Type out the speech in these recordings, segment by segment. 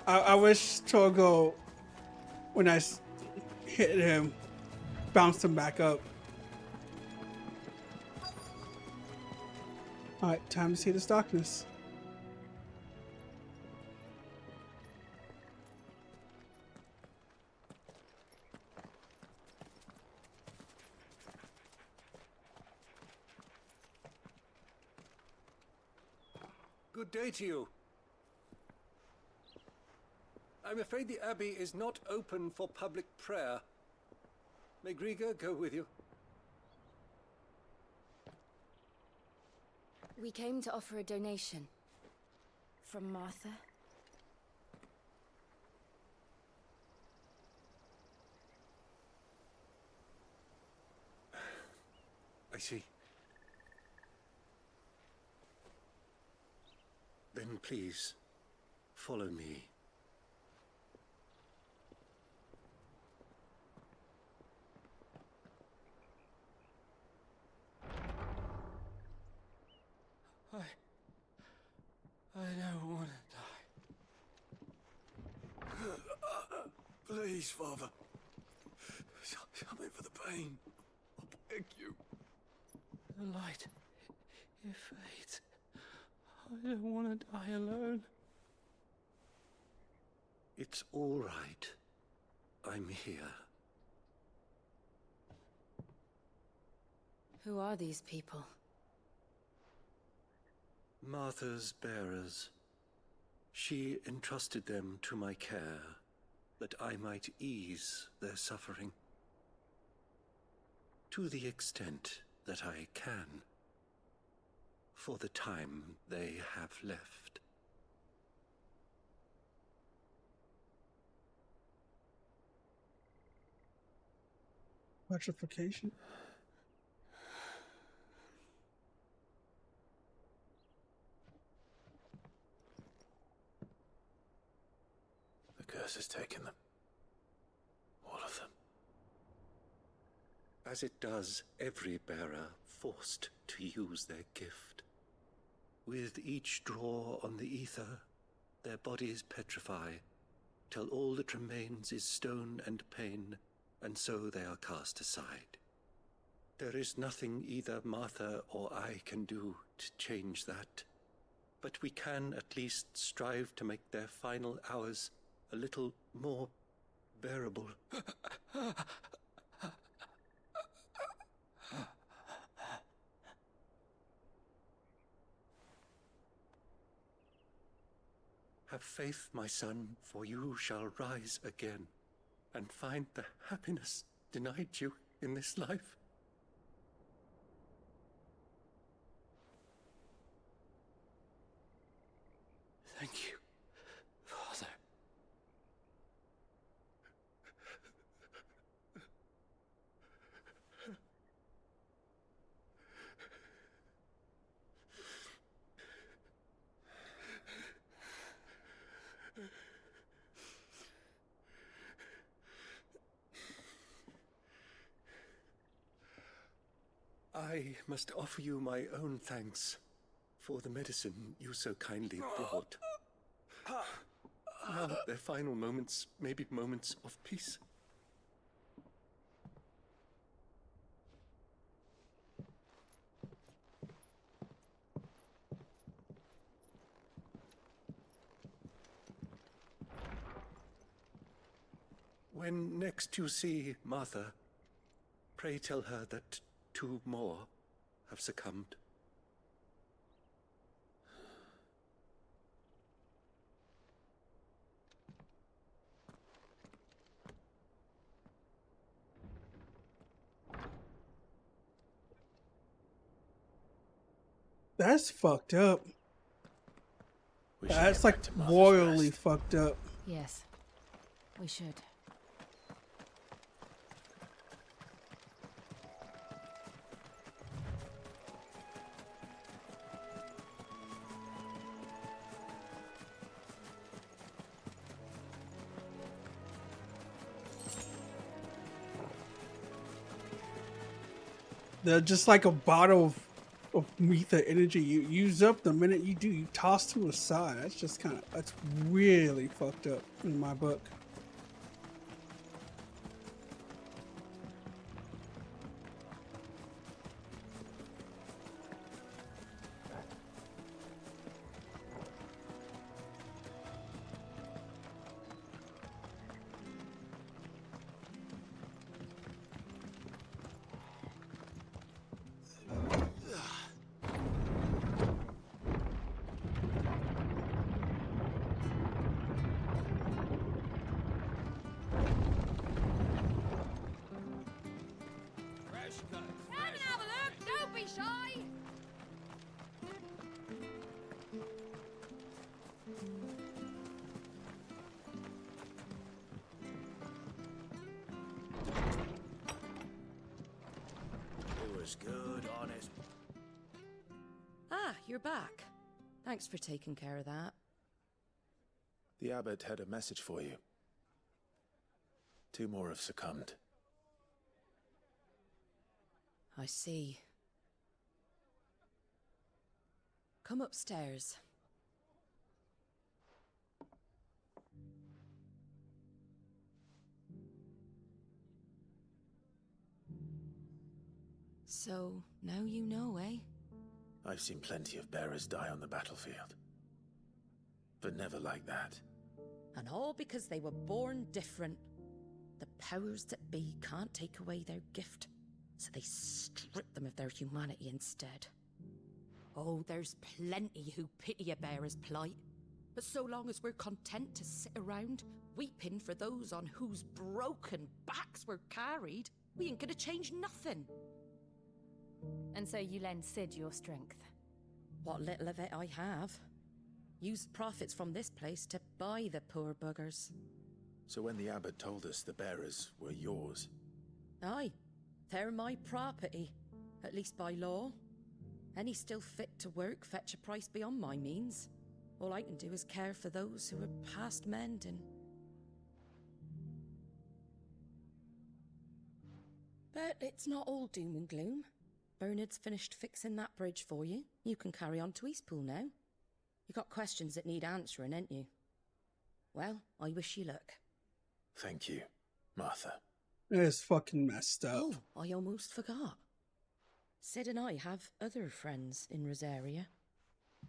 I wish Togo, when I hit him, bounced him back up. Alright, time to see this darkness. Good day to you. I'm afraid the Abbey is not open for public prayer. May Griga go with you? We came to offer a donation. From Martha. I see. Then please, follow me. I don't want to die. Please, Father. Help me for the pain. I beg you. The light, it fades. I don't want to die alone. It's all right. I'm here. Who are these people? Martha's bearers. She entrusted them to my care, that I might ease their suffering. To the extent that I can. For the time they have left. Petrification. The curse has taken them. All of them. As it does every bearer forced to use their gift. With each draw on the aether, their bodies petrify, till all that remains is stone and pain, and so they are cast aside. There is nothing either Martha or I can do to change that, but we can at least strive to make their final hours a little more bearable. Have faith, my son, for you shall rise again, and find the happiness denied you in this life. Thank you, Father. I must offer you my own thanks for the medicine you so kindly brought. Now their final moments may be moments of peace. When next you see Martha, pray tell her that 2 more have succumbed. That's fucked up. We should That's get like back to Martha's royally rest. fucked up. Yes, we should. They're just like a bottle of ether energy you use up the minute you do. You toss to a side. That's just kind of, that's really fucked up in my book. Good, honest. Ah, you're back. Thanks for taking care of that. The abbot had a message for you. 2 more have succumbed. I see. Come upstairs. So, now you know, eh? I've seen plenty of bearers die on the battlefield. But never like that. And all because they were born different. The powers that be can't take away their gift, so they strip them of their humanity instead. Oh, there's plenty who pity a bearer's plight. But so long as we're content to sit around, weeping for those on whose broken backs we're carried, we ain't gonna change nothing. And so you lend Sid your strength. What little of it I have. Used profits from this place to buy the poor buggers. So when the abbot told us the bearers were yours... Aye, they're my property, at least by law. Any still fit to work fetch a price beyond my means. All I can do is care for those who are past mending. But it's not all doom and gloom. Bernard's finished fixing that bridge for you. You can carry on to Eastpool now. You got questions that need answering, ain't you? Well, I wish you luck. Thank you, Martha. It's fucking messed up. Oh, I almost forgot. Sid and I have other friends in Rosaria.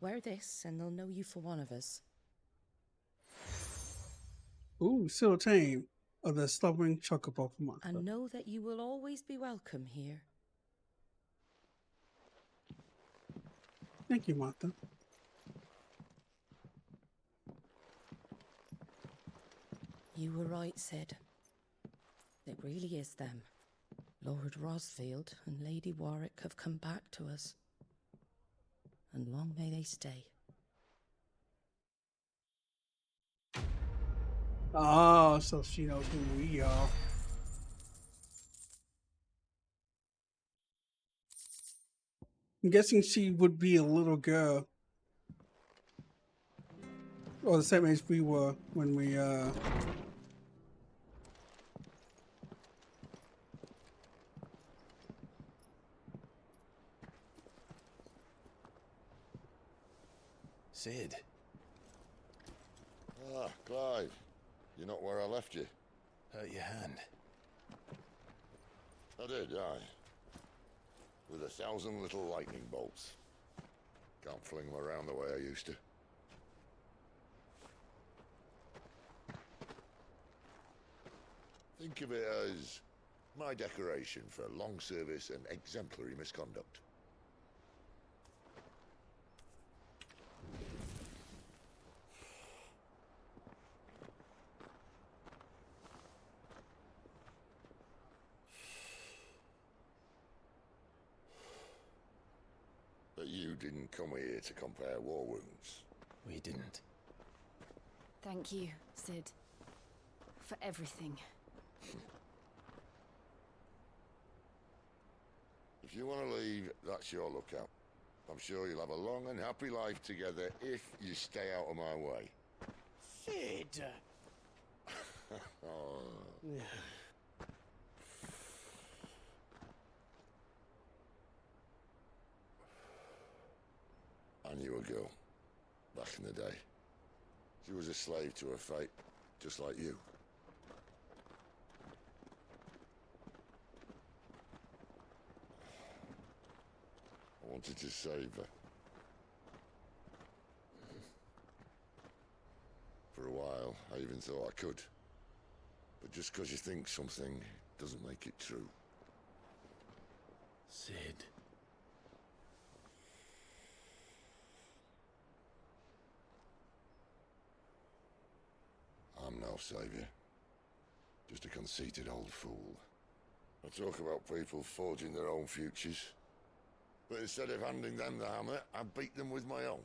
Wear this and they'll know you for one of us. Ooh, still tame of the slumbering chocobo from Martha. And know that you will always be welcome here. Thank you, Martha. You were right, Sid. It really is them. Lord Rosfield and Lady Warwick have come back to us. And long may they stay. Oh, so she knows who we are. I'm guessing she would be a little girl. Or the same age we were when we, Sid. Ah, Clive. You're not where I left you. Hurt your hand. I did, aye. With 1,000 little lightning bolts. Can't fling them around the way I used to. Think of it as my decoration for long service and exemplary misconduct. But you didn't come here to compare war wounds. We didn't. Thank you, Sid. For everything. If you want to leave, that's your lookout. I'm sure you'll have a long and happy life together if you stay out of my way. Sid! Oh. a girl, back in the day. She was a slave to her fate, just like you. I wanted to save her. For a while, I even thought I could. But just because you think something doesn't make it true. Sid. I'm no savior. Just a conceited old fool. I talk about people forging their own futures. But instead of handing them the hammer, I beat them with my own.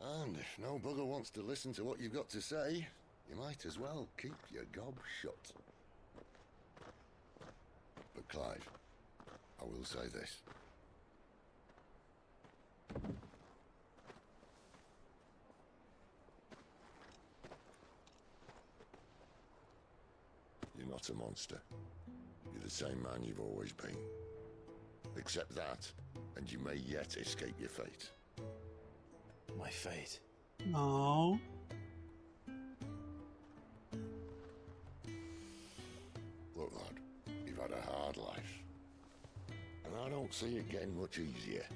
And if no bugger wants to listen to what you've got to say, you might as well keep your gob shut. But Clive, I will say this. You're not a monster. You're the same man you've always been. Accept that, and you may yet escape your fate. My fate. Oh. Look, lad, you've had a hard life. And I don't see it getting much easier.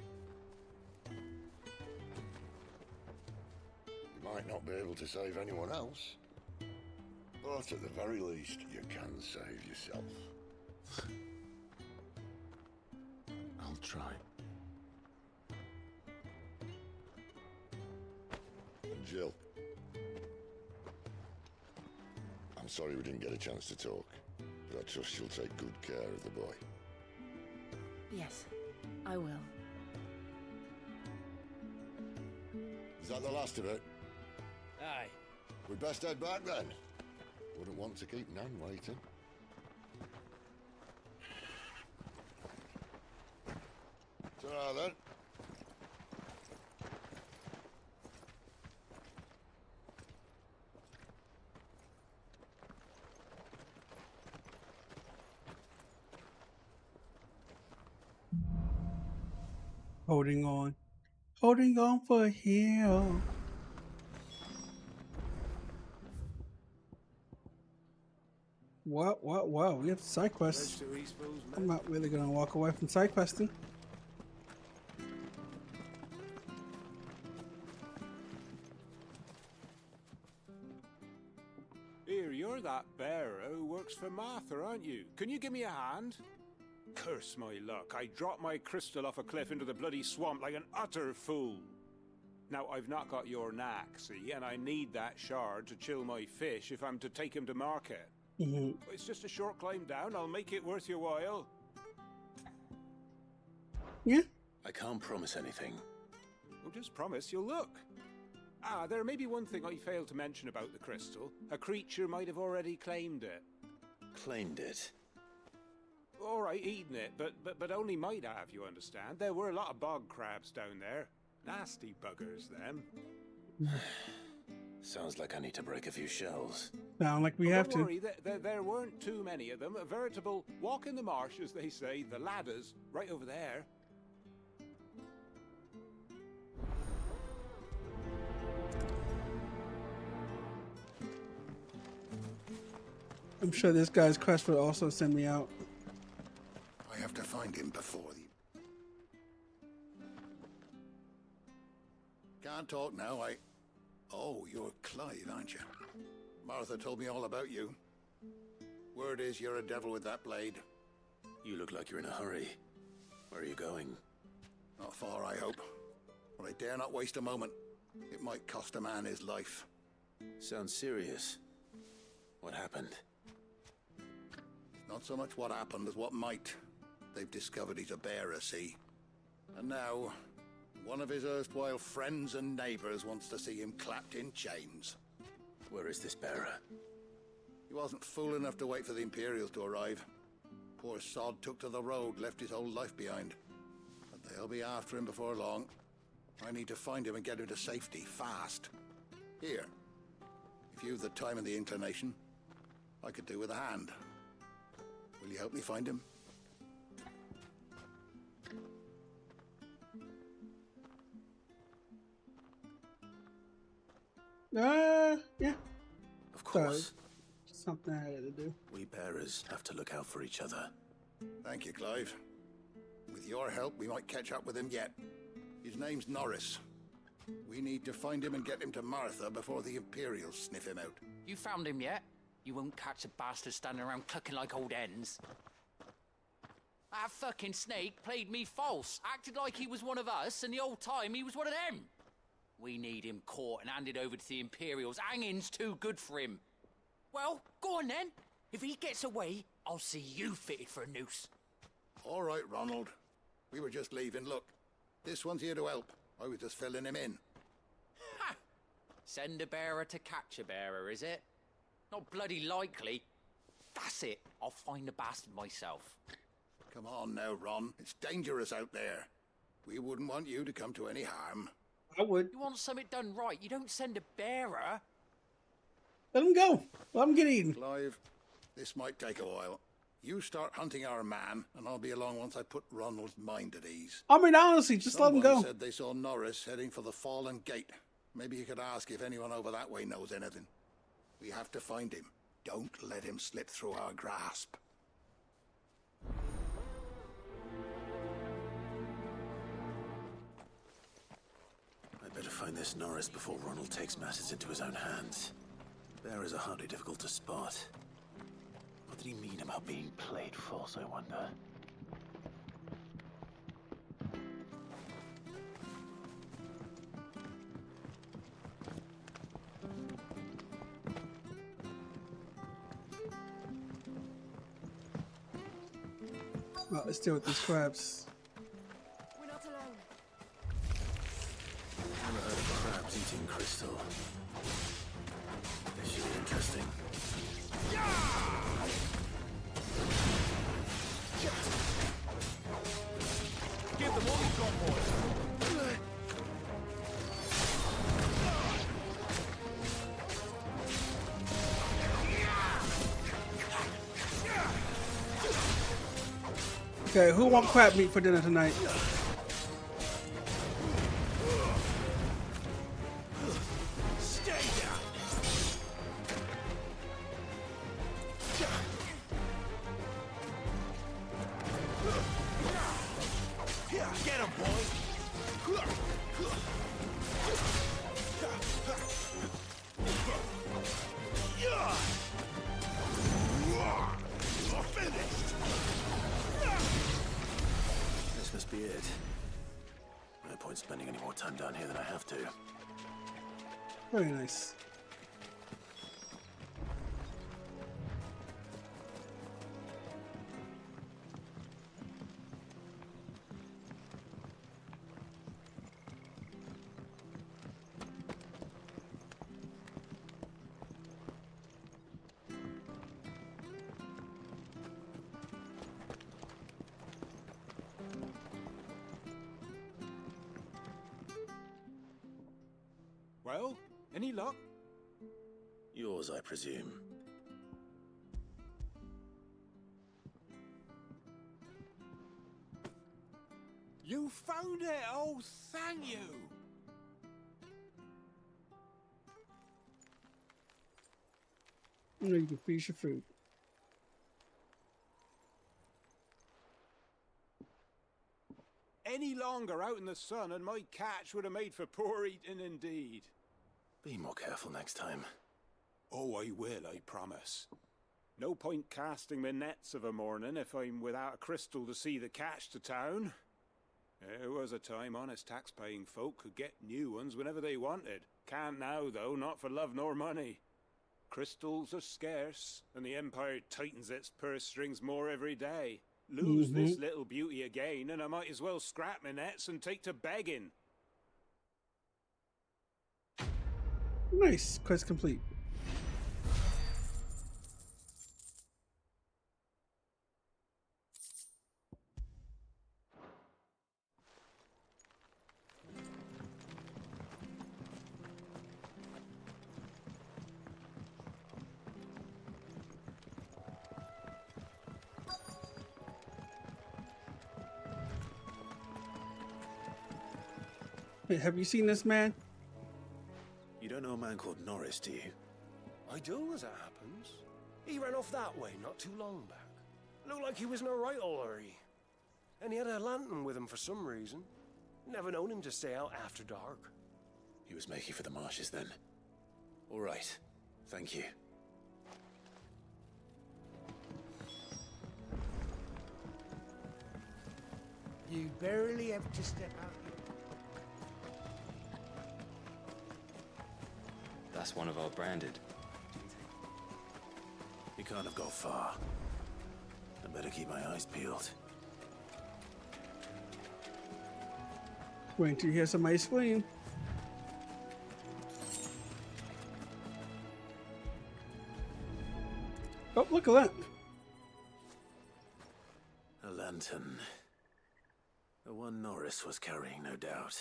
You might not be able to save anyone else, but at the very least, you can save yourself. I'll try. And Jill, I'm sorry we didn't get a chance to talk, but I trust you'll take good care of the boy. Yes, I will. Is that the last of it? Aye. We'd best head back then. Wouldn't want to keep Nan waiting. Ta-ra then. Holding on. Holding on for a hill. Wow. We have side quests. I'm not really gonna walk away from side questing. Here, you're that bearer who works for Martha, aren't you? Can you give me a hand? Curse my luck, I dropped my crystal off a cliff into the bloody swamp like an utter fool. Now, I've not got your knack, see, and I need that shard to chill my fish if I'm to take him to market. It's just a short climb down, I'll make it worth your while. Yeah. I can't promise anything. Well, just promise you'll look. There may be one thing I failed to mention about the crystal. A creature might have already claimed it. Claimed it. All right, eaten it, but only might have, you understand. There were a lot of bog crabs down there. Nasty buggers, them. Sounds like I need to break a few shells. Sound like we have Don't to. worry, there weren't too many of them. A veritable walk in the marsh, as they say. The ladders, right over there. I'm sure this guy's quest will also send me out. I have to find him before the... Can't talk now, Oh, you're Clive, aren't you? Martha told me all about you. Word is you're a devil with that blade. You look like you're in a hurry. Where are you going? Not far, I hope. But I dare not waste a moment. It might cost a man his life. Sounds serious. What happened? Not so much what happened as what might. They've discovered he's a bearer, see? And now, one of his erstwhile friends and neighbors wants to see him clapped in chains. Where is this bearer? He wasn't fool enough to wait for the Imperials to arrive. Poor sod took to the road, left his whole life behind. But they'll be after him before long. I need to find him and get him to safety, fast. Here, if you've the time and the inclination, I could do with a hand. Will you help me find him? Yeah. Of course. Something I had to do. We bearers have to look out for each other. Thank you, Clive. With your help, we might catch up with him yet. His name's Norris. We need to find him and get him to Martha before the Imperials sniff him out. You found him yet? You won't catch a bastard standing around clucking like old hens. That fucking snake played me false, acted like he was one of us, and the whole time he was one of them. We need him caught and handed over to the Imperials. Hanging's too good for him. Well, go on then. If he gets away, I'll see you fitted for a noose. All right, Ronald. We were just leaving. Look, this one's here to help. I was just filling him in. Ha! Send a bearer to catch a bearer, is it? Not bloody likely. That's it. I'll find the bastard myself. Come on now, Ron. It's dangerous out there. We wouldn't want you to come to any harm. I would. You want something done right, you don't send a bearer. Let him go. Let him get eaten. Clive, this might take a while. You start hunting our man, and I'll be along once I put Ronald's mind at ease. I mean, honestly, just let him Someone go. said they saw Norris heading for the Fallen Gate. Maybe you could ask if anyone over that way knows anything. We have to find him. Don't let him slip through our grasp. I'd better find this Norris before Ronald takes matters into his own hands. Bearers are hardly difficult to spot. What did he mean about being played false, I wonder? Well, let's deal with these crabs. We're not alone. Never heard of crabs eating crystal. This should be interesting. Give them all you've got, boys. Okay, who want crab meat for dinner tonight? Stay down. Get him, boy. You're finished. This must be it. No point spending any more time down here than I have to. Very nice. Well, any luck? Yours, I presume. You found it! Oh, thank you! You know, you can feast your food. Any longer out in the sun and my catch would have made for poor eating indeed. Be more careful next time. Oh, I will, I promise. No point casting my nets of a morning if I'm without a crystal to see the catch to town. There was a time honest tax-paying folk could get new ones whenever they wanted. Can't now, though, not for love nor money. Crystals are scarce, and the Empire tightens its purse strings more every day. Lose this little beauty again, and I might as well scrap my nets and take to begging. Nice. Quest complete. Hey, have you seen this man? You don't know a man called Norris, do you? I do, as it happens. He ran off that way not too long back. Looked like he was in a right old hurry. And he had a lantern with him for some reason. Never known him to stay out after dark. He was making for the marshes then. All right. Thank you. You barely have to step out here. That's one of our branded. He can't have got far. I better keep my eyes peeled. Wait till you hear somebody scream. Oh, look at that. A lantern. The one Norris was carrying, no doubt.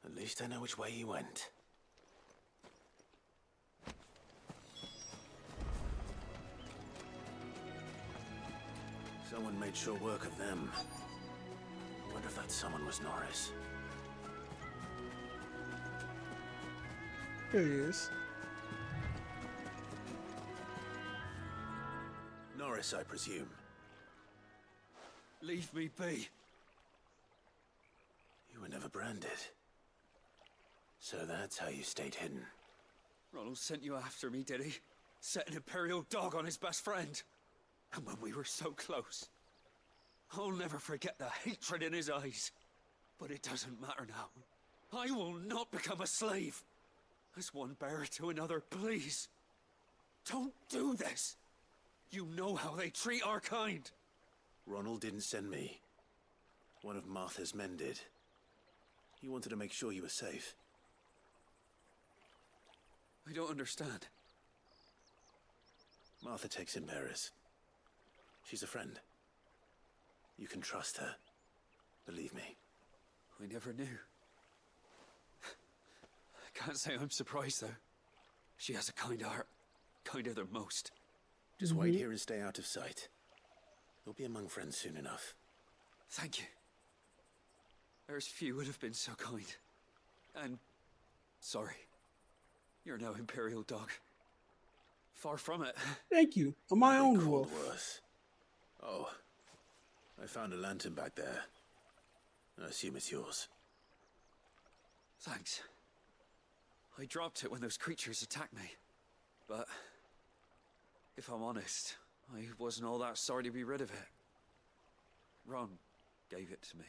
At least I know which way he went. Someone made sure work of them. I wonder if that someone was Norris. Here he is. Norris, I presume. Leave me be. You were never branded. So that's how you stayed hidden. Ronald sent you after me, did he? Set an Imperial dog on his best friend. And when we were so close. I'll never forget the hatred in his eyes. But it doesn't matter now. I will not become a slave. As one bearer to another, please. Don't do this. You know how they treat our kind. Ronald didn't send me. One of Martha's men did. He wanted to make sure you were safe. I don't understand. Martha takes in bearers. She's a friend. You can trust her. Believe me. I never knew. I can't say I'm surprised, though. She has a kind heart. Kinder than most. Just wait here and stay out of sight. You'll be among friends soon enough. Thank you. There's few would have been so kind. And... sorry. You're no Imperial dog. Far from it. Thank you. I'm my own Called wolf. worse. Oh. I found a lantern back there. I assume it's yours. Thanks. I dropped it when those creatures attacked me. But... if I'm honest, I wasn't all that sorry to be rid of it. Ron gave it to me.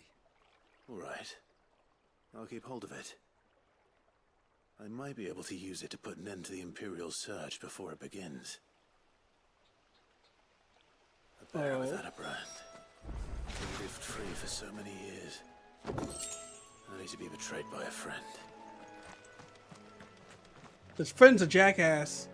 All right. I'll keep hold of it. I might be able to use it to put an end to the Imperial search before it begins. A bear without a brand. He lived free for so many years. Only to be betrayed by a friend. His friend's a jackass.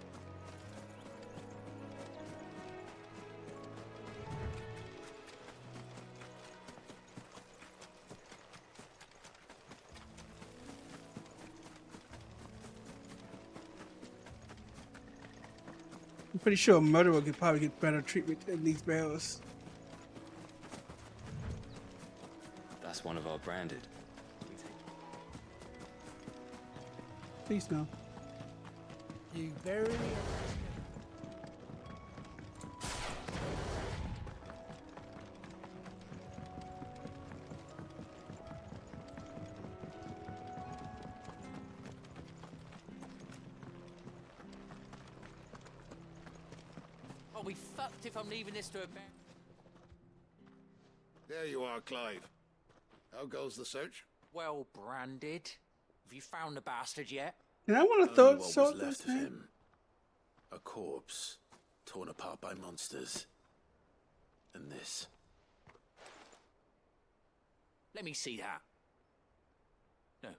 I'm pretty sure a murderer could probably get better treatment than these bearers. That's one of our branded. Please no. You barely... I'll be fucked if I'm leaving this to a bear. There you are, Clive. How goes the search? Well branded. Have you found the bastard yet? And I want to Only throw what was sort left this of man. him. A corpse, torn apart by monsters. And this. Let me see that. No.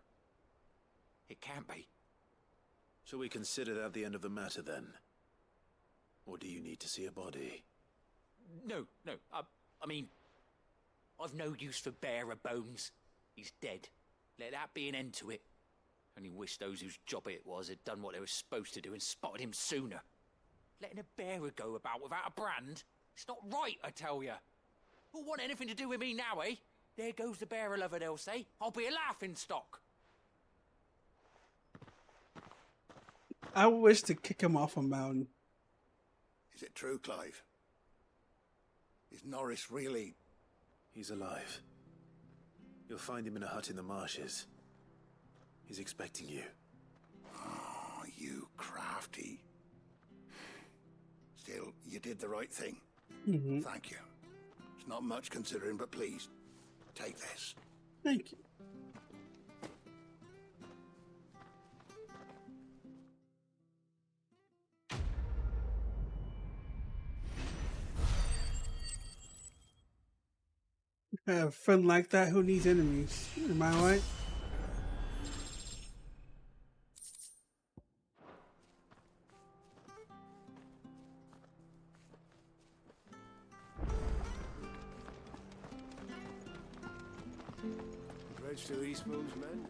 It can't be. Shall we consider that the end of the matter then? Or do you need to see a body? No. I mean, I've no use for bearer bones. He's dead. Let that be an end to it. Only wish those whose job it was had done what they were supposed to do and spotted him sooner. Letting a bearer go about without a brand? It's not right, I tell ya. Who'll want anything to do with me now, eh? There goes the bearer lover, they'll say. I'll be a laughing stock. I wish to kick him off a mountain. Is it true, Clive? Is Norris really... He's alive. You'll find him in a hut in the marshes. He's expecting you. Oh, you crafty. Still, you did the right thing. Thank you. It's not much considering, but please, take this. Thank you. Have a friend like that who needs enemies. Am I right? Bridge to Eastmo's men.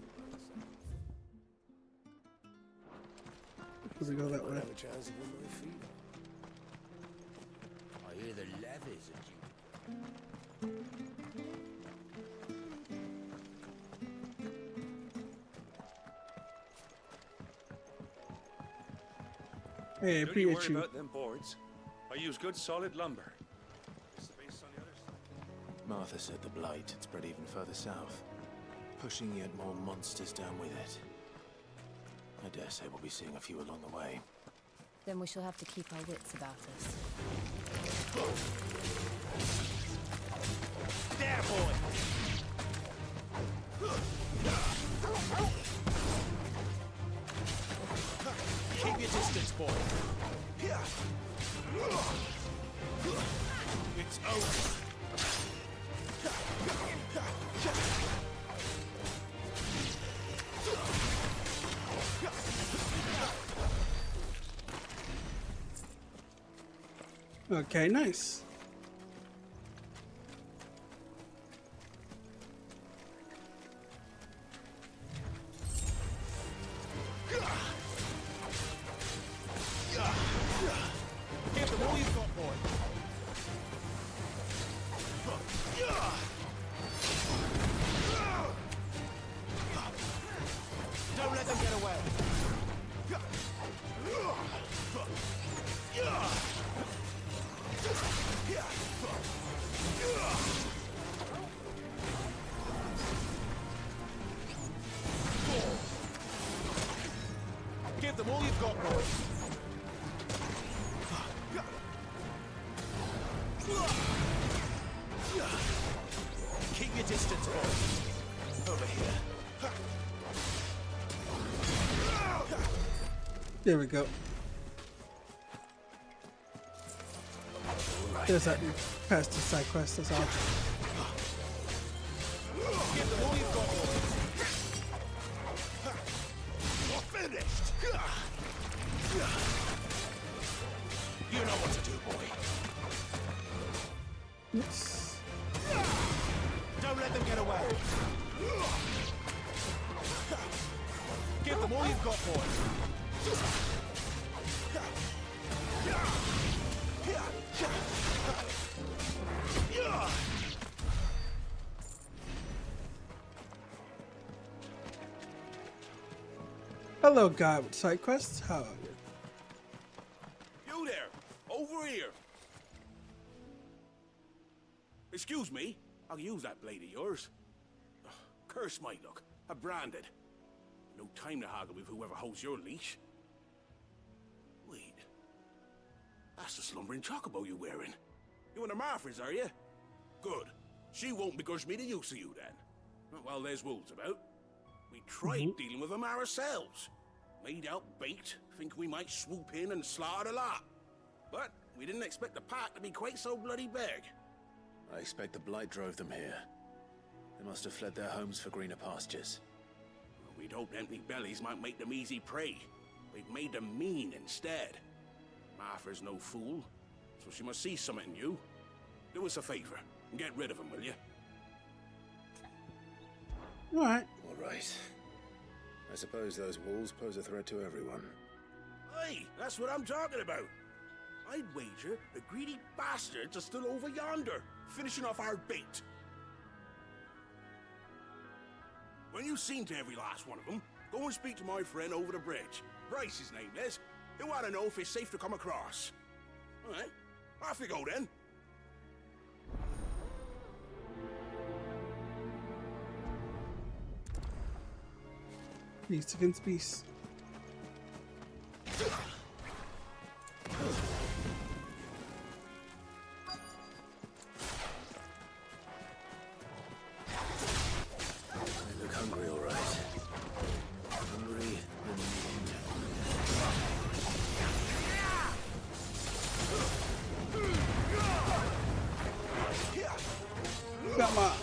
Should we go that way? Have a chance to put my feet up. I hear the levies at you. Hey, Don't you worry appreciate you. about them boards. I use good solid lumber. It's the base on the other side. Martha said the blight had spread even further south, pushing yet more monsters down with it. I dare say we'll be seeing a few along the way. Then we shall have to keep our wits about us. There, boy! Keep your distance, boy. It's over. Okay, nice. Give them all you've got, boy. Don't let them get away. Give them all you've got, boy. Keep your distance, boy. Over here. There we go. There's that past the side quest. That's all. Give them all you've got, boy. You're finished. You know what to do, boy. Oops. Don't let them get away. Give them all you've got, boy. Hello, guy with side quests. How are you? You there, over here. Excuse me, I'll use that blade of yours. Ugh, curse my luck, I'm branded. No time to haggle with whoever holds your leash. Wait, that's the slumbering chocobo you're wearing. You in the Marfors, are you? Good. She won't begrudge me the use of you then. Well, there's wolves about. We tried dealing with them ourselves. Made out bait, think we might swoop in and slaughter the lot. But we didn't expect the pack to be quite so bloody big. I expect the blight drove them here. They must have fled their homes for greener pastures. We'd hoped empty bellies might make them easy prey. We've made them mean instead. Martha's no fool, so she must see something in you. Do us a favor and get rid of them, will you? All right. All right. I suppose those wolves pose a threat to everyone. Hey, that's what I'm talking about. I'd wager the greedy bastards are still over yonder, finishing off our bait. When you've seen to every last one of them, Go and speak to my friend over the bridge. Bryce, his name is. He'll want to know if it's safe to come across. All right, off you go then. Beast against beast. They look hungry, all right. Hungry and mean. Come on.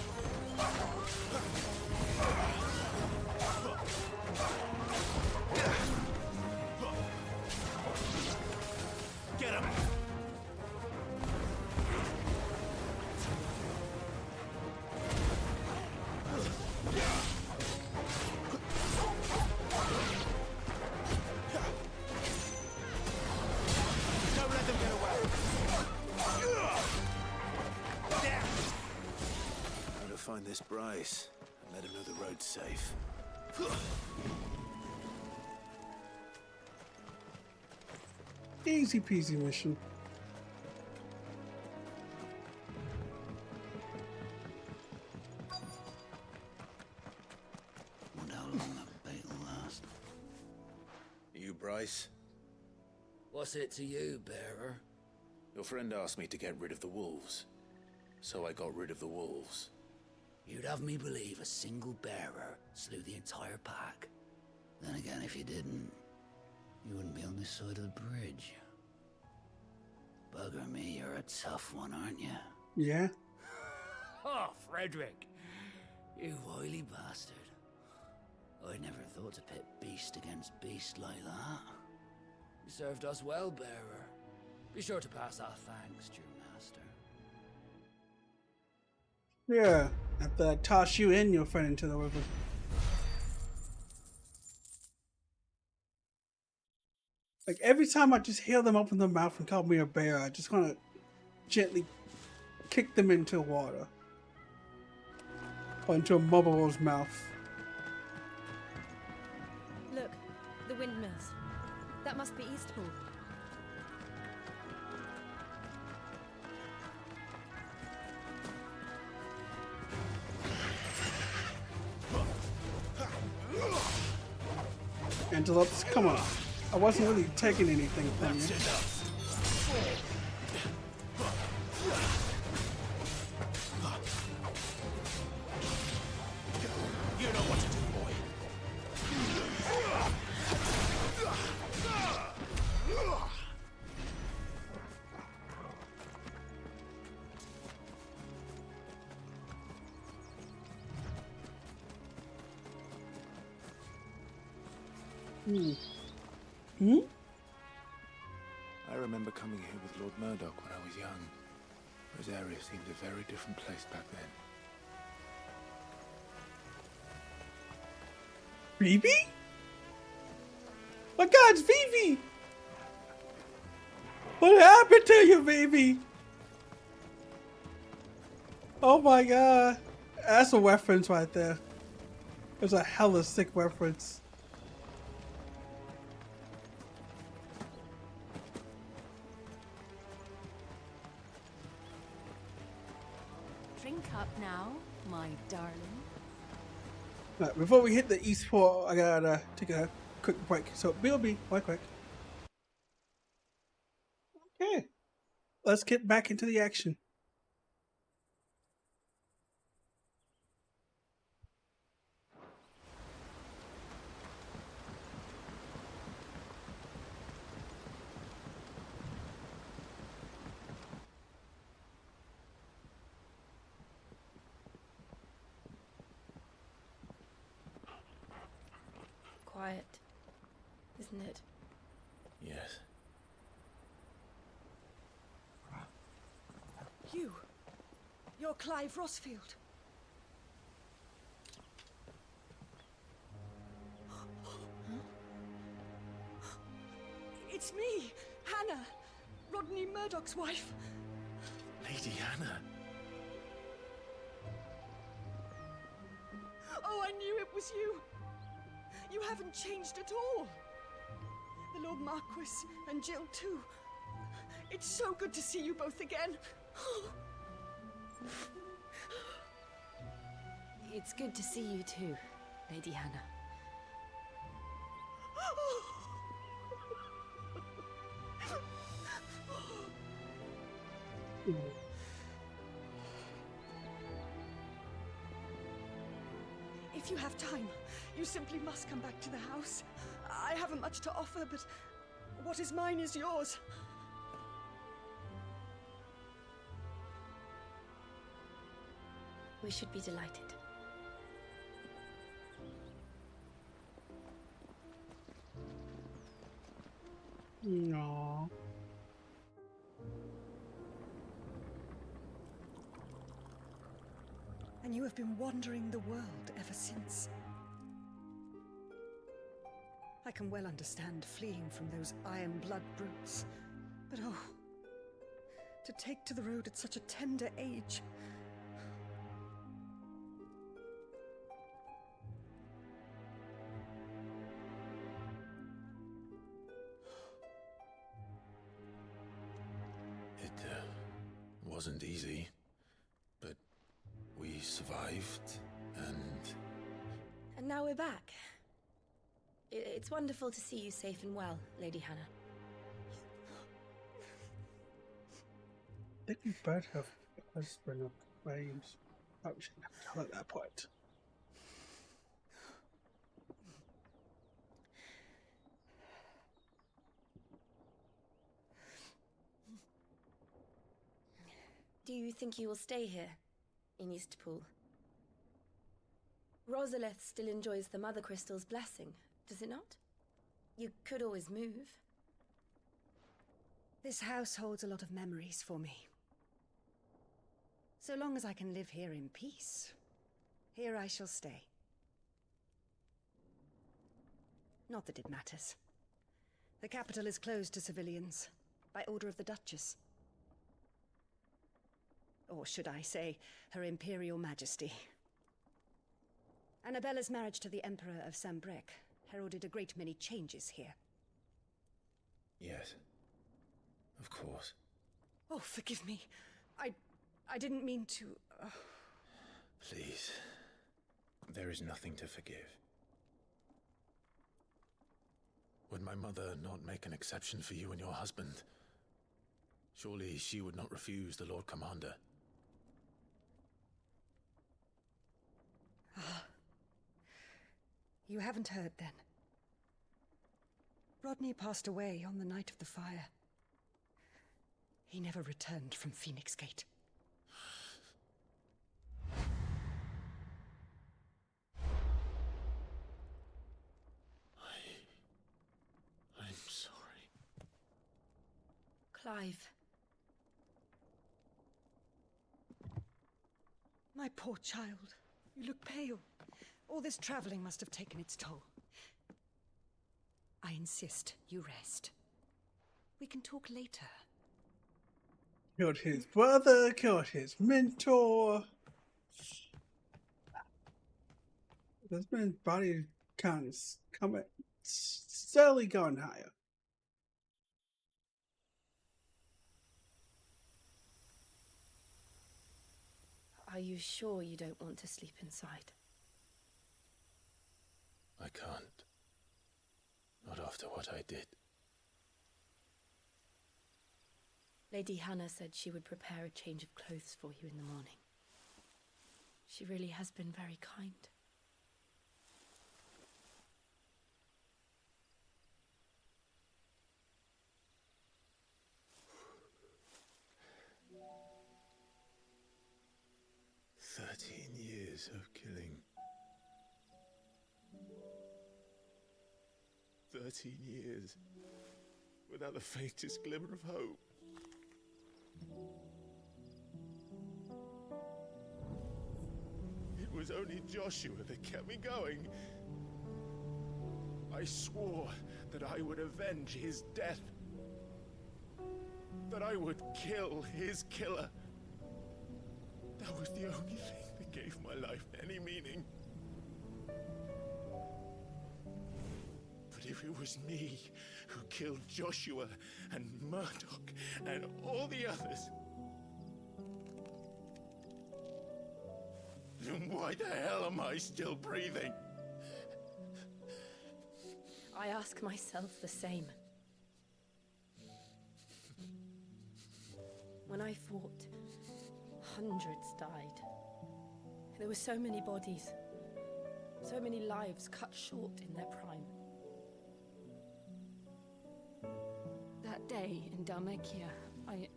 Get him! Don't let them get away. Gotta find this Bryce and let him know the road's safe. Easy peasy mission. Wonder how long that bait will last. You, Bryce? What's it to you, bearer? Your friend asked me to get rid of the wolves. So I got rid of the wolves. You'd have me believe a single bearer slew the entire pack. Then again, if you didn't, you wouldn't be on this side of the bridge. Bugger me, you're a tough one, aren't you? Yeah. Oh, Frederick! You wily bastard. I'd never thought to pit beast against beast like that. You served us well, bearer. Be sure to pass our thanks to your master. Yeah. After I toss you and your friend into the river. Like every time I just hear them open their mouth and call me a bear, I just want to gently kick them into water. Or into a Mobo's mouth. Look, the windmills. That must be Eastpool. Antelopes, come on. I wasn't really taking anything from you. You know what to do, boy. I remember coming here with Lord Murdoch when I was young. Rosaria seemed a very different place back then. Vivi? My God, it's Vivi! What happened to you, baby? Oh my God. That's a reference right there. There's a hella sick reference. Drink up now, my darling. Right, before we hit the East Port, I gotta take a quick break. So, BLB, right quick. Okay. Let's get back into the action. Quiet, isn't it? Yes. You're Clive Rosfield. It's me, Hannah, Rodney Murdoch's wife. Lady Hannah. Oh, I knew it was you. You haven't changed at all. The Lord Marquis and Jill too. It's so good to see you both again. It's good to see you too, Lady Hannah. If you have time, you simply must come back to the house. I haven't much to offer, but what is mine is yours. We should be delighted. No. And you have been wandering the world ever since. I can well understand fleeing from those iron blood brutes, but oh, to take to the road at such a tender age. It wasn't easy, but we survived, and... And now we're back. It's wonderful to see you safe and well, Lady Hannah. I think we both have a husband of flames. Oh, we shouldn't have to tell at that point. Do you think you will stay here, in Eastpool? Rosalith still enjoys the Mothercrystals' blessing, does it not? You could always move. This house holds a lot of memories for me. So long as I can live here in peace, here I shall stay. Not that it matters. The capital is closed to civilians, by order of the Duchess. Or should I say, Her Imperial Majesty. Annabella's marriage to the Emperor of Sambrec heralded a great many changes here. Yes. Of course. Oh, forgive me. I didn't mean to... Please. There is nothing to forgive. Would my mother not make an exception for you and your husband? Surely she would not refuse the Lord Commander. Ah. You haven't heard, then. Rodney passed away on the night of the fire. He never returned from Phoenix Gate. I'm sorry. Clive. My poor child. You look pale. All this traveling must have taken its toll. I insist you rest. We can talk later. Killed his brother, killed his mentor. This man's body count is coming steadily going higher. Are you sure you don't want to sleep inside? I can't. Not after what I did. Lady Hannah said she would prepare a change of clothes for you in the morning. She really has been very kind. Years of killing. 13 years without the faintest glimmer of hope. It was only Joshua that kept me going. I swore that I would avenge his death. That I would kill his killer. That was the only thing that gave my life any meaning. if it was me who killed Joshua and Murdoch and all the others, then why the hell am I still breathing? I ask myself the same. When I fought, hundreds died. There were so many bodies, so many lives cut short in their prime. That day in Dalmekia, I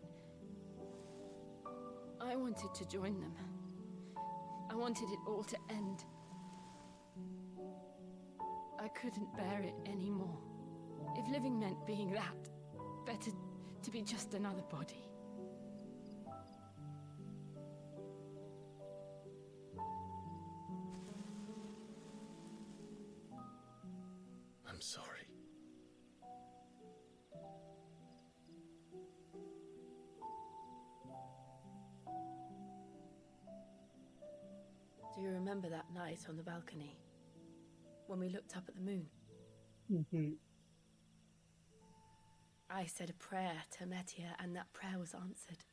wanted to join them. I wanted it all to end. I couldn't bear it anymore. If living meant being that, better to be just another body. I'm sorry. Do you remember that night on the balcony? When we looked up at the moon? Mm-hmm. I said a prayer to Metia, and that prayer was answered.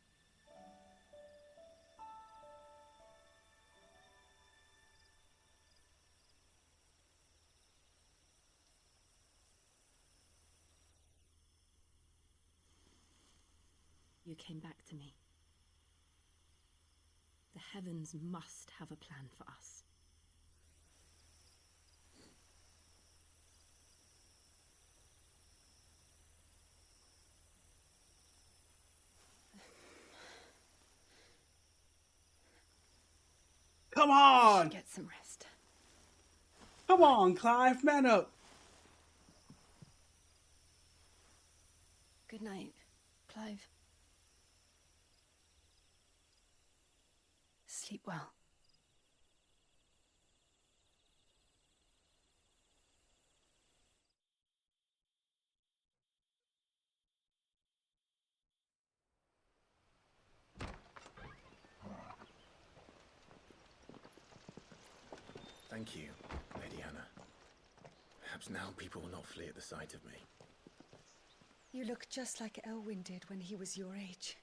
You came back to me. The heavens must have a plan for us. Come on! Get some rest. Come on, Clive, man up. Good night, Clive. Sleep well. Thank you, Lady Hannah. Perhaps now people will not flee at the sight of me. You look just like Elwyn did when he was your age.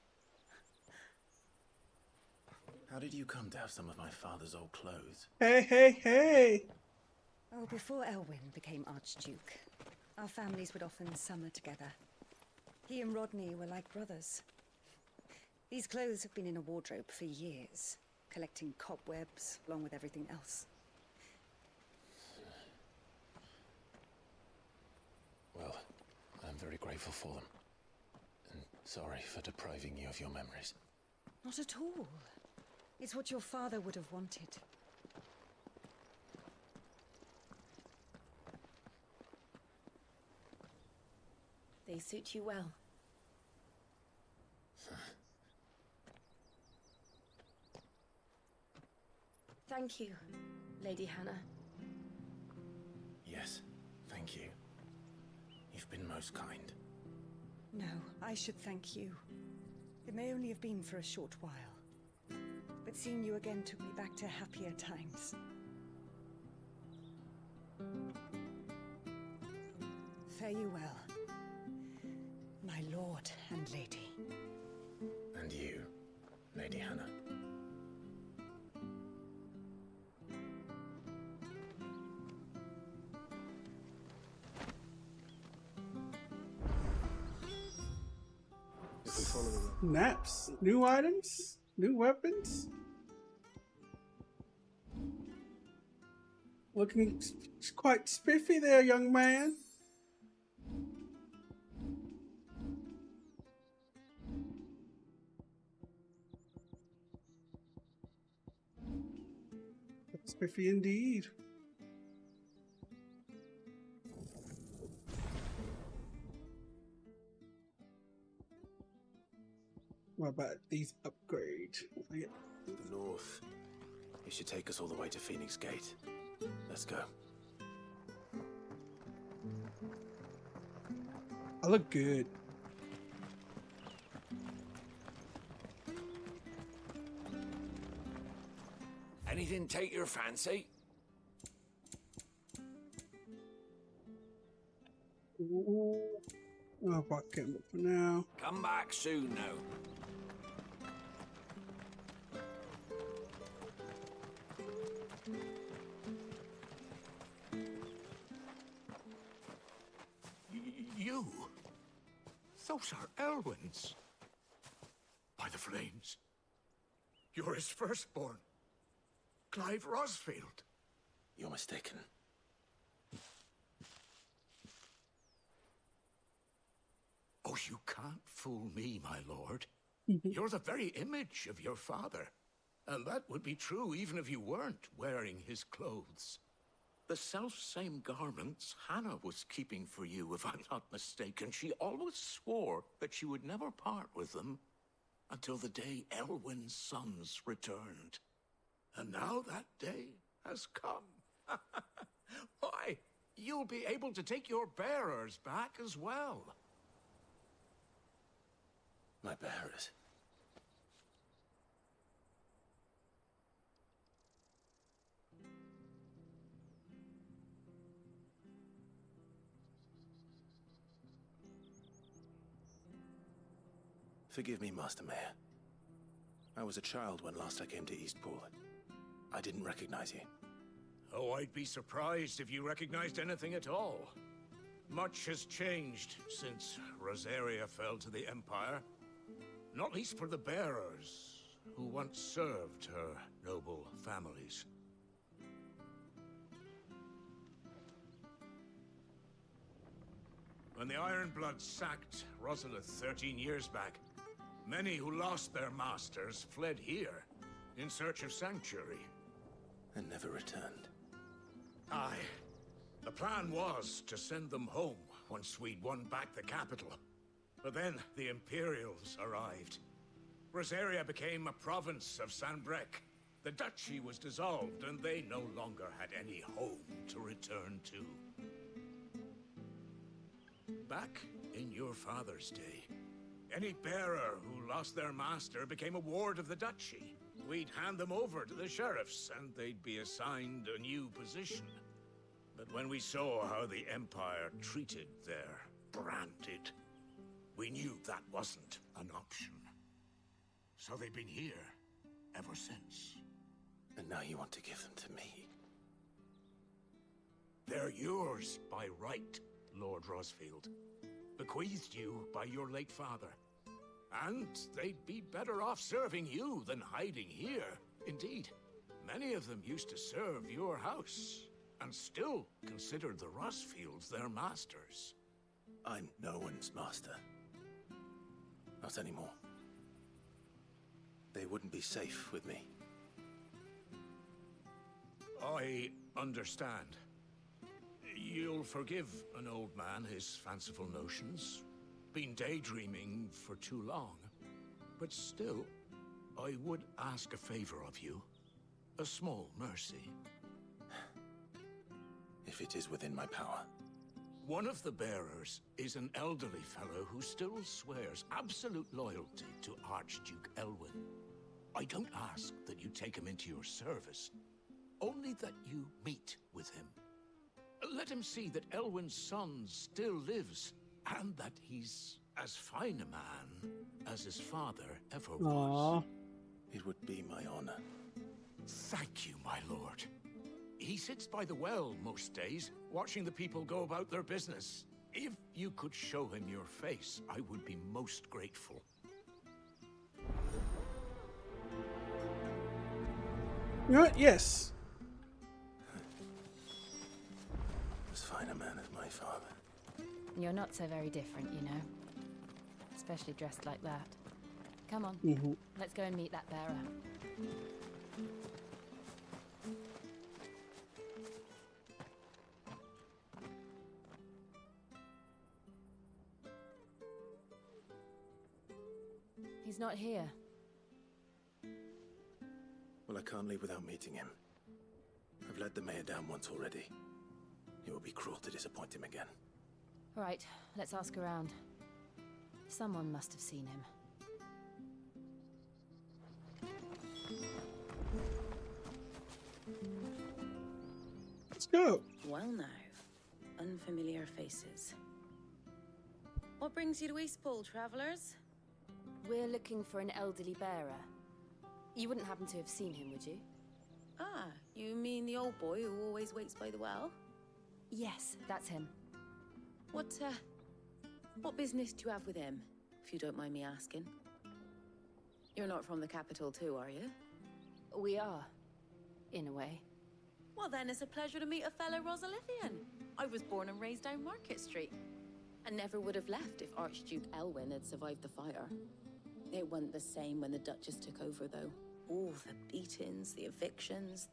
How did you come to have some of my father's old clothes? Hey, hey, hey! Oh, before Elwyn became Archduke, our families would often summer together. He and Rodney were like brothers. These clothes have been in a wardrobe for years, collecting cobwebs along with everything else. Well, I'm very grateful for them. And sorry for depriving you of your memories. Not at all. It's what your father would have wanted. They suit you well. Thank you, Lady Hannah. Yes, thank you. You've been most kind. No, I should thank you. It may only have been for a short while, but seeing you again took me back to happier times. Fare you well, my lord and lady. And you, Lady Hannah. If we follow the road. Naps, new items, new weapons. Looking quite spiffy there, young man. Spiffy indeed. What about these upgrades? The north. It should take us all the way to Phoenix Gate. Let's go. I look good. Anything take your fancy? I'll rock him for now. Come back soon now. You? Those are Elwyn's. By the flames. You're his firstborn. Clive Rosfield. You're mistaken. Oh, you can't fool me, my lord. You're the very image of your father. And that would be true even if you weren't wearing his clothes. The self-same garments Hannah was keeping for you, if I'm not mistaken. She always swore that she would never part with them until the day Elwyn's sons returned. And now that day has come. Why, you'll be able to take your bearers back as well. My bearers? Forgive me, Master Mayor. I was a child when last I came to Eastpool. I didn't recognize you. Oh, I'd be surprised if you recognized anything at all. Much has changed since Rosaria fell to the Empire. Not least for the bearers, who once served her noble families. When the Ironbloods sacked Rosalith 13 years back, many who lost their masters fled here in search of sanctuary. And never returned. Aye. The plan was to send them home once we'd won back the capital. But then the Imperials arrived. Rosaria became a province of Sanbreque. The duchy was dissolved, and they no longer had any home to return to. Back in your father's day, any bearer who lost their master became a ward of the duchy. We'd hand them over to the sheriffs, and they'd be assigned a new position. But when we saw how the Empire treated their branded, we knew that wasn't an option. So they've been here ever since. And now you want to give them to me? They're yours by right, Lord Rosfield. Bequeathed you by your late father. And they'd be better off serving you than hiding here. Indeed, many of them used to serve your house, and still considered the Rosfields their masters. I'm no one's master. Not anymore. They wouldn't be safe with me. I understand. You'll forgive an old man his fanciful notions. Been daydreaming for too long. But still, I would ask a favor of you. A small mercy. If it is within my power. One of the bearers is an elderly fellow who still swears absolute loyalty to Archduke Elwyn. I don't ask that you take him into your service, only that you meet with him. Let him see that Elwyn's son still lives, and that he's as fine a man as his father ever was. It would be my honor. Thank you, my lord. He sits by the well most days, watching the people go about their business. If you could show him your face, I would be most grateful. You know what? Yes. As fine a man as my father. You're not so very different, you know. Especially dressed like that. Come on, let's go and meet that bearer. He's not here. Well, I can't leave without meeting him. I've let the mayor down once already. It would be cruel to disappoint him again. All right, let's ask around. Someone must have seen him. Let's go. Well now, unfamiliar faces. What brings you to Eastpool, travellers? We're looking for an elderly bearer. You wouldn't happen to have seen him, would you? Ah, you mean the old boy who always waits by the well? Yes, that's him. What business do you have with him, if you don't mind me asking? You're not from the capital too, are you? We are, in a way. Well then, it's a pleasure to meet a fellow Rosalithian. I was born and raised down Market Street. And never would have left if Archduke Elwyn had survived the fire. It wasn't the same when the Duchess took over, though. All the beatings, the evictions,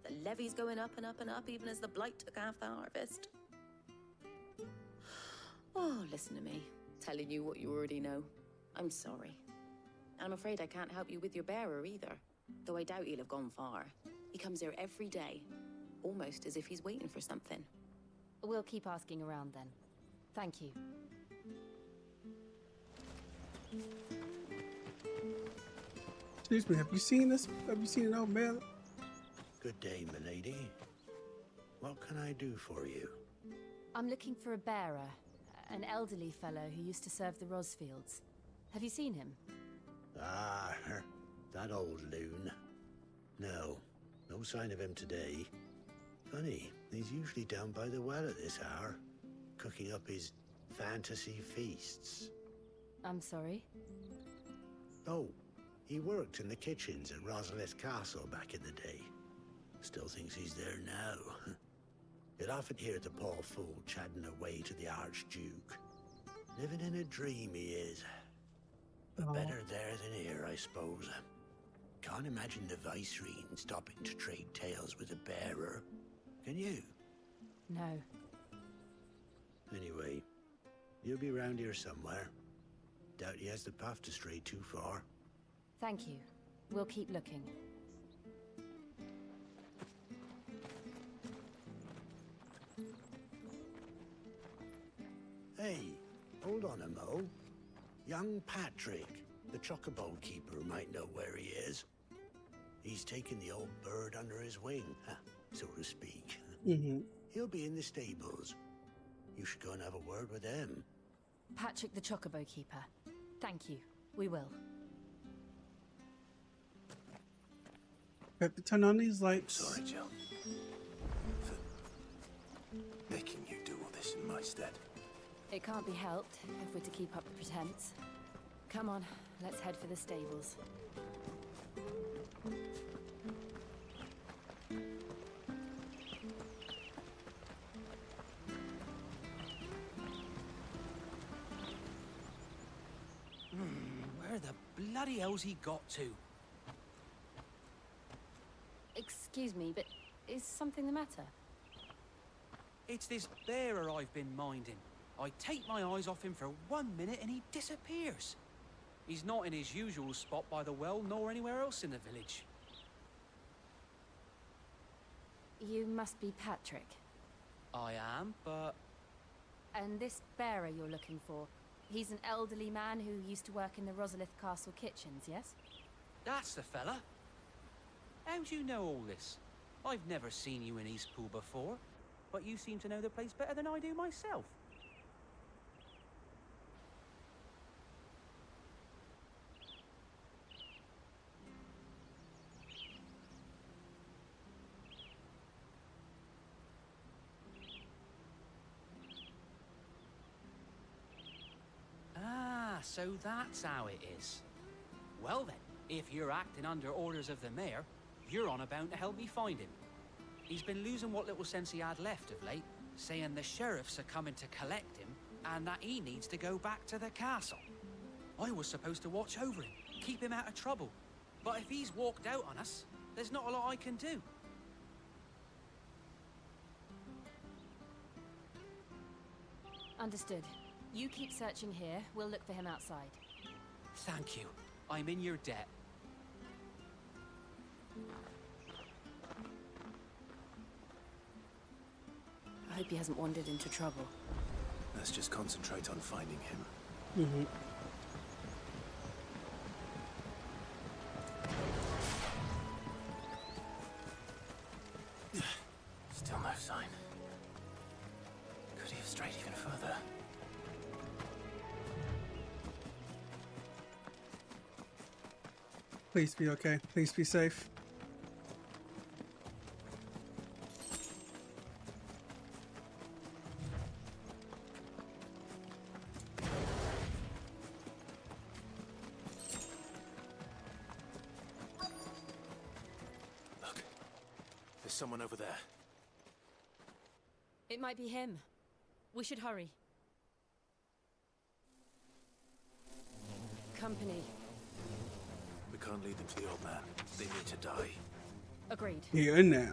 the levies going up and up and up, even as the blight took half the harvest. Oh, listen to me, telling you what you already know. I'm sorry. I'm afraid I can't help you with your bearer either, though I doubt he'll have gone far. He comes here every day, almost as if he's waiting for something. We'll keep asking around then. Thank you. Excuse me, have you seen this? Have you seen an old man? Good day, milady. What can I do for you? I'm looking for a bearer, an elderly fellow who used to serve the Rosfields. Have you seen him? Ah, that old loon. No sign of him today. Funny, he's usually down by the well at this hour, cooking up his fantasy feasts. I'm sorry? Oh, he worked in the kitchens at Rosalith Castle back in the day. Still thinks he's there now. You'd often hear the poor fool chatting away to the Archduke. Living in a dream he is. But better there than here, I suppose. Can't imagine the Viceroy stopping to trade tales with a bearer. Can you? No. Anyway, he'll be round here somewhere. Doubt he has the path to stray too far. Thank you. We'll keep looking. Hey, hold on a mo. Young Patrick, the chocobo keeper, might know where he is. He's taken the old bird under his wing, so to speak. He'll be in the stables. You should go and have a word with him. Patrick the Chocobo Keeper. Thank you. We will. Have to turn on these lights. Sorry, Jill. For making you do all this in my stead. It can't be helped if we're to keep up the pretense. Come on, let's head for the stables. Where the bloody hell's he got to? Excuse me, but is something the matter? It's this bearer I've been minding. I take my eyes off him for 1 minute and he disappears. He's not in his usual spot by the well, nor anywhere else in the village. You must be Patrick. I am, but... And this bearer you're looking for, he's an elderly man who used to work in the Rosalith Castle kitchens, yes? That's the fella. How do you know all this? I've never seen you in Eastpool before, but you seem to know the place better than I do myself. So that's how it is. Well then, if you're acting under orders of the mayor, you're on about to help me find him. He's been losing what little sense he had left of late, saying the sheriffs are coming to collect him, and that he needs to go back to the castle. I was supposed to watch over him, keep him out of trouble. But if he's walked out on us, there's not a lot I can do. Understood. You keep searching here, we'll look for him outside. Thank you. I'm in your debt. I hope he hasn't wandered into trouble. Let's just concentrate on finding him. Still no sign. Could he have strayed even further? Please be okay. Please be safe. Look, there's someone over there. It might be him. We should hurry. Company. We can't lead them to the old man. They need to die. Agreed. Here and now.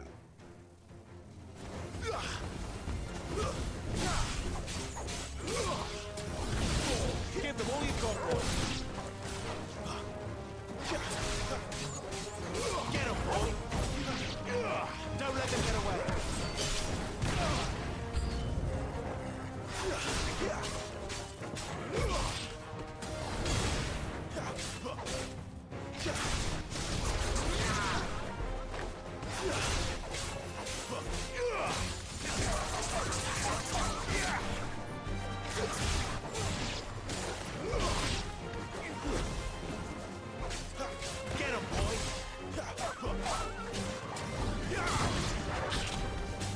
Give them all you've got, boy. Get him, boy. Don't let them get away.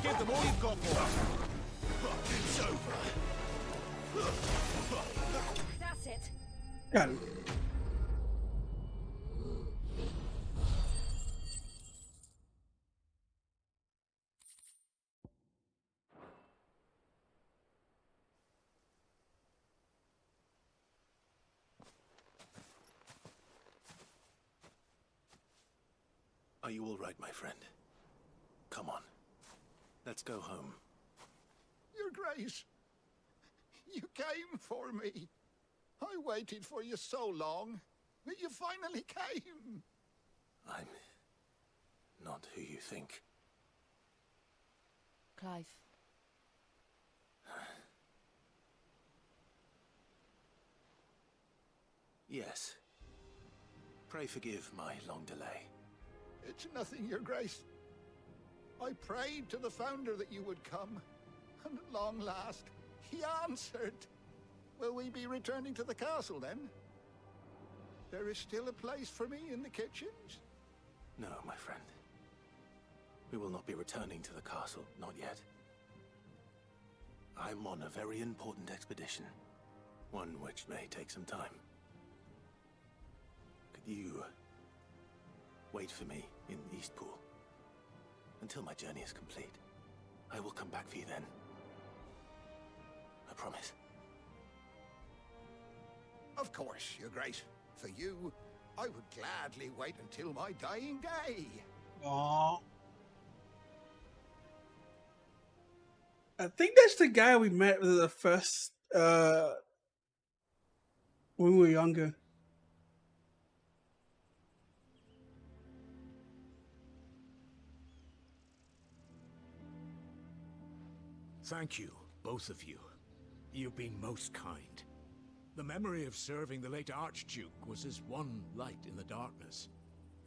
Give them all you've got, boy. It's over. That's it. Got him. Are you all right, my friend? Come on. Let's go home. Your Grace, you came for me. I waited for you so long, but you finally came. I'm not who you think. Clive. Yes. Pray forgive my long delay. It's nothing, Your Grace. I prayed to the Founder that you would come, and at long last, he answered. Will we be returning to the castle, then? There is still a place for me in the kitchens? No, my friend. We will not be returning to the castle, not yet. I'm on a very important expedition, one which may take some time. Could you wait for me in Eastpool until my journey is complete? I will come back for you then. I promise. Of course, Your Grace. For you, I would gladly wait until my dying day. Aww. I think that's the guy we met with the first when we were younger. Thank you, both of you. You've been most kind. The memory of serving the late Archduke was as one light in the darkness,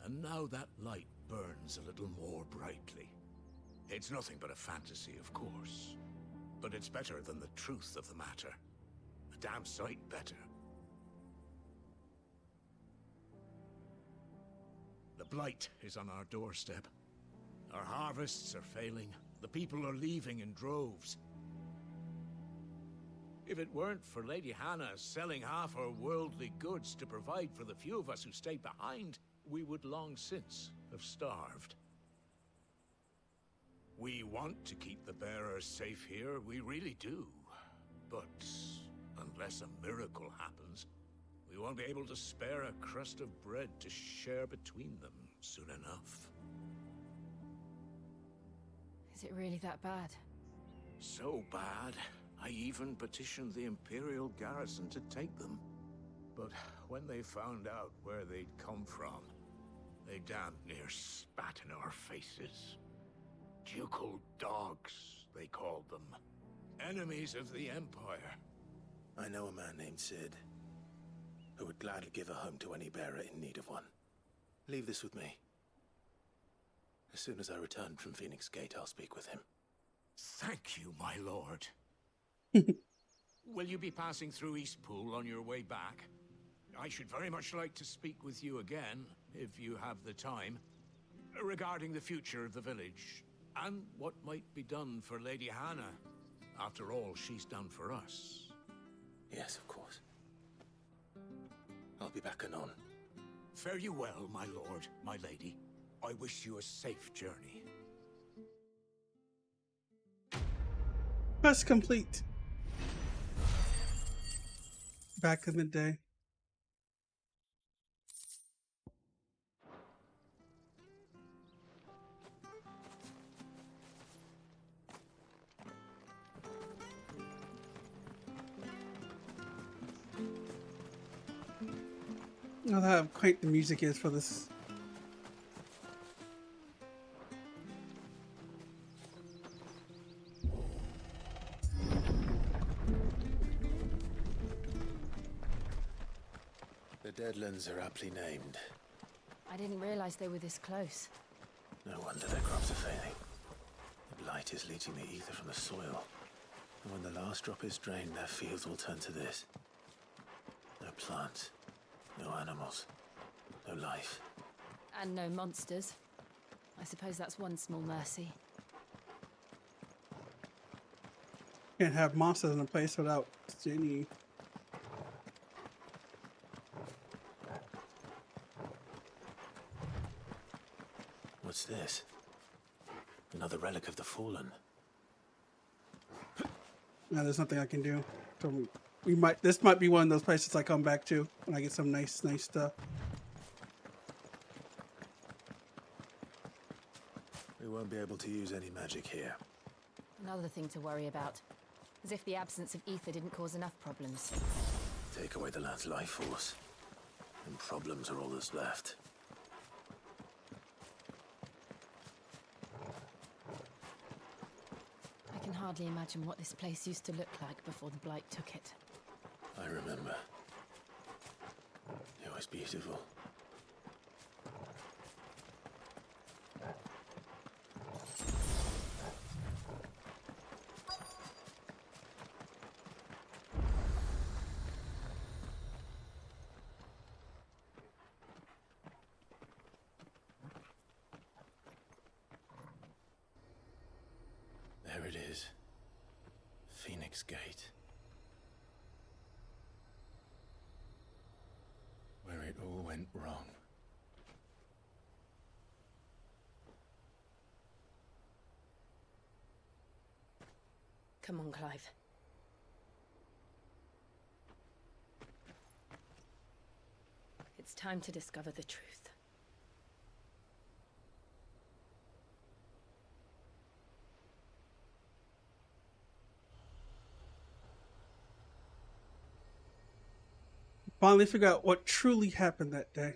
and now that light burns a little more brightly. It's nothing but a fantasy, of course, but it's better than the truth of the matter. A damn sight better. The blight is on our doorstep. Our harvests are failing. The people are leaving in droves. If it weren't for Lady Hannah selling half her worldly goods to provide for the few of us who stayed behind, we would long since have starved. We want to keep the bearers safe here, we really do. But unless a miracle happens, we won't be able to spare a crust of bread to share between them soon enough. Is it really that bad? So bad, I even petitioned the Imperial garrison to take them. But when they found out where they'd come from, they damn near spat in our faces. Ducal dogs, they called them. Enemies of the Empire. I know a man named Sid, who would gladly give a home to any bearer in need of one. Leave this with me. As soon as I return from Phoenix Gate, I'll speak with him. Thank you, my lord. Will you be passing through Eastpool on your way back? I should very much like to speak with you again. if you have the time, regarding the future of the village, and what might be done for Lady Hannah. After all, she's done for us. Yes, of course. I'll be back anon. Fare you well, my lord, my lady. I wish you a safe journey. Quest complete. Back in the day. Oh, how quaint the music is for this. The Deadlands are aptly named. I didn't realize they were this close. No wonder their crops are failing. The blight is leaching the ether from the soil. And when the last drop is drained, their fields will turn to this. No plants, no animals, no life. And no monsters. I suppose that's one small mercy. Can't have monsters in a place without any. What's this? Another relic of the fallen. No, there's nothing I can do. So we might. This might be one of those places I come back to when I get some nice stuff. We won't be able to use any magic here. Another thing to worry about. As if the absence of ether didn't cause enough problems. Take away the land's life force, and problems are all that's left. I can hardly imagine what this place used to look like before the blight took it. I remember. It was beautiful. There it is. Phoenix Gate. Where it all went wrong. Come on, Clive. It's time to discover the truth. Finally figure out what truly happened that day.